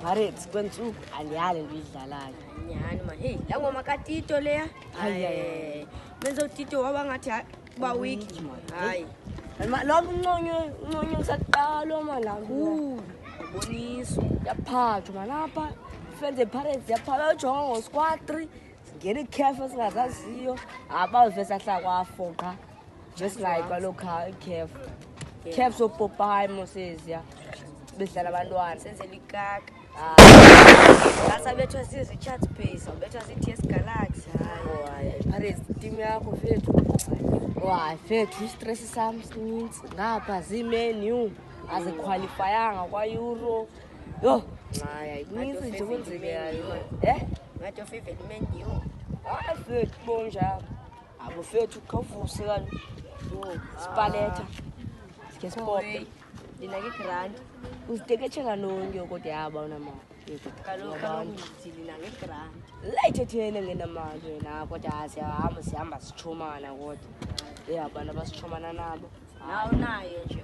Pirates kwensuku aliyale lidlalayo. Nyani man. Hey, la ngoma kaTito leya. Hayi. Benzo Tito waba ngathi ba week man. Hayi. Lo unconyo ngisaqala malanga. Boniswa. Yaphathwa manapha. Fence Pirates yaphala ujonga ngo-squad 3. Ngene ikhefu singazaziyo. Abavesa hla kwa4 cha. Just like kwalokha ikhefu. Kefu sopopayi Mosezia. Bedlala abantwana Senzela ikaka. Ngasa bethwa sizi chat pace, bethwa siTS Galaxy. Hayi, Pirates team yakho fethu. Hayi fethu stress sami sininzi. Ngapha ziMenu aziqualifyanga kwa-Euro. Yo, hayi kuninzi nje kwenzekayo. Ngathi favorite menu. Hayi fethu bonjalo. Abo fethu khawuvuse kanje. Spaletha. Sike sipope. Dina ke grand. Uziteketshe kanonke kodwa yaba unamali. Kaloku ngidilina ngegrand. Layithethene ngenamali wena kodwa sihamba sichumana kodwa. Abantu abasichumana nabo. Nawu nayo nje.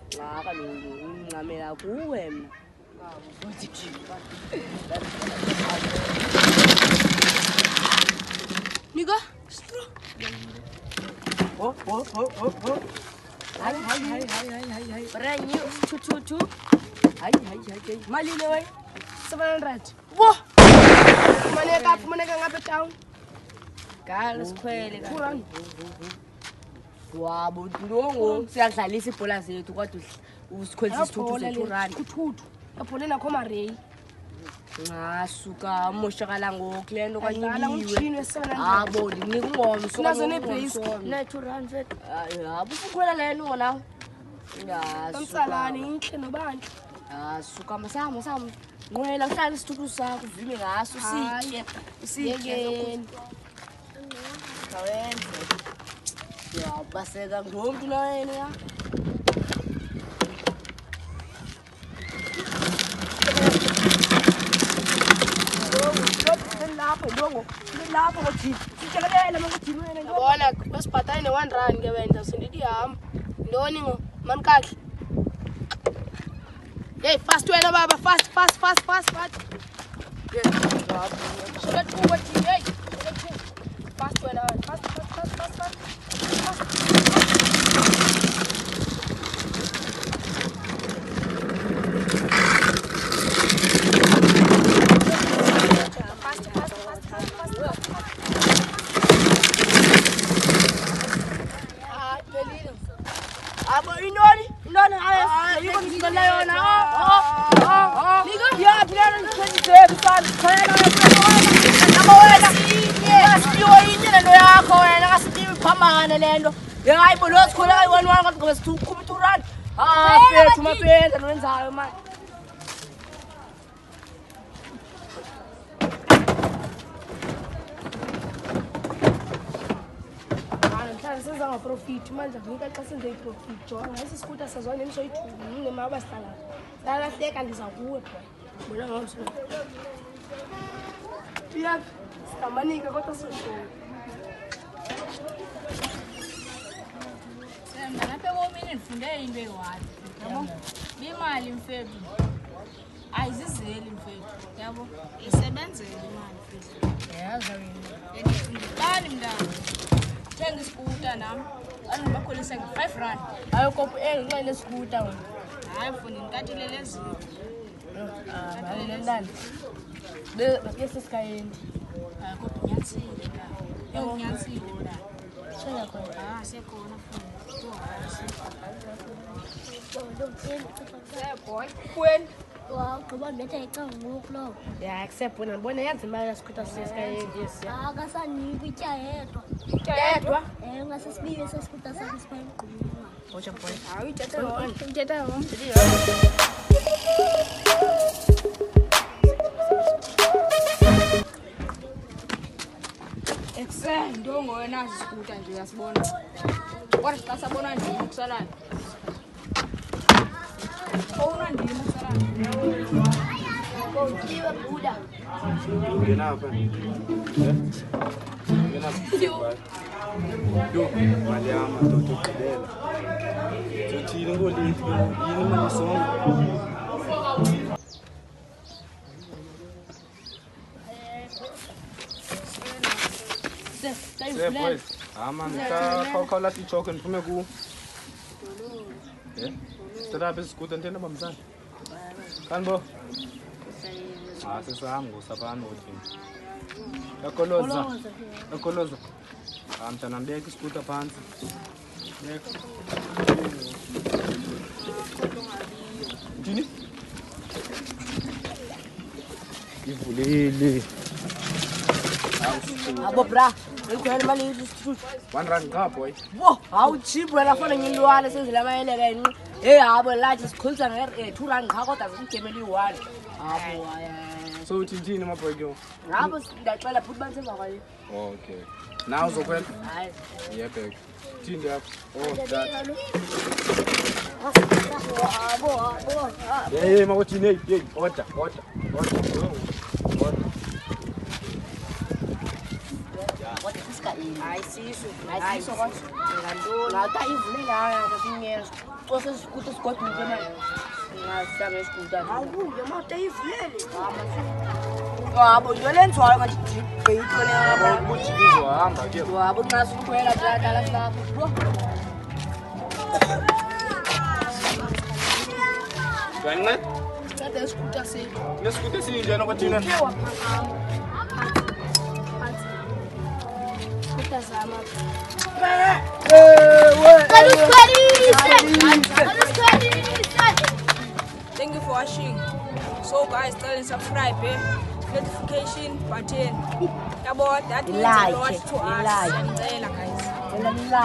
Cha kaloku uncamela kuwe mina. Nika, Oh. Hi. brand new 222. Hi. Malini way? 700. Wo! Maneka ngabe town. Gala sikhwele ka. 2 Wabo ndongo siyadlalisa ibhola zethu kodwa usikhwelisa isithuthu zethu rand. Kuthuthu. Ebholeni akho Marey. Ngasuka moshakala ngokulento kwanyiliwe. Umshini we700. Abo ndinika ungomso Nazo nebase. Na 2 rand vet. Yabo ukhwela lento nawo. Kamsalani inhle nobani. Suka masamo. Nqwela uhlala isithuthu sakho uvime ngaso usike. Kawenze. Baseka ngomuntu la yena ya. Lapho kothi sithelele makuthimene Bona basibhatala ne1 rand ke wena sindithi hamba. Ndoni ngo man kahle. Hey fast wena baba fast. Yeah. Short over to hey. Fast wena fast. Abo inoni haya yuko msikola yona nigo ya bila nitwenze sana khona wena siyo indlela lo yakho wena ngasithi phamana lento hayi bo losikhola ayi1 kodwa ngoba sithukhuma 2 rand fethu mapenda nowenzayo manje Senza ngaprofit manje ngika xa senze iprofit jonga ngesi scooter sazwana nemisoyithu nemaba sihlala la hleka ndiza kuwe boy bona ngomso ya samanika kodwa sosho Semna lapha komini nifunde into eyiwathi yabo imali mfethu ayizizeli mfethu yabo isebenzele imali mfethu yazi wena ngidani mntana thenga iskuta nami angibakhulisa nge5 rand hayi kophu ngenxa lescooter wena hayi mfuni ngikatilele ezini balelendani bese sikayeni hayi kodwa unyanisile la unyanisile la shaya khona sekhona mfuni boy kweni Wow, ngoba mbethe icanga ngoku lo. ya accept wena ngibona yenza imali lescooter sesikayeni yes Akasanika itya yedwa. yedwa Ngasesibiwe sesikuta sakhe sibayigquma. Ocha boy hayi uthetha ngomntu ndongo wena azisikuta nje uyasibona kodwa sasabona nje ukusalayo Ona ndimo kusalayo Kontiwe Buda. Ngenapha. Yo, mali yami ndoda ugqilela. Uthini ngolithi yini manje sonke. ivulele. man, khawula sichoke ndiphume ku. Strap isikuta ntena bamzana. Kanbo. Sesami ngosapana uthini. Yakoloza. Mntana mbeka isikuta phansi. Beka. Ndini? Ivulile. Abo bra, ngikhona imali yesithuthi. 1 rand qha boy. Wo, hawu cheap wena fana ngilwane senzile amayeleka yini. Hey abo lathi sikhulisa nge 2 rand qha kodwa sigemela i1. Abo So uthini my boy yo? ngabo ngiyacela futhi bansenza kwayo. Okay. Now uzokwela? Hayi. Yeah back. Thini lapho? Oh that. Abo. Hey makuthini hey order. Ayisiso kodwa ngantoni ngata ivule la ngasinyela xose isikuta sigodwa manje ngasanga isikuta Hawu, yemoto ivulele. wabo into lenziwayo ngathi dibheyito leyabo Ukuthi uzohamba ke. wabo nxa sikhwela dala sakho bro Kancane? Cede isikuta sethu. Nesikuta sinjena kwathina. Ke waphakama. Isikuta zama. Thank you for watching. So guys, tell and subscribe, notification button. Yabo, that means Like, you watch to us. like. Ngicela guys. Tell them like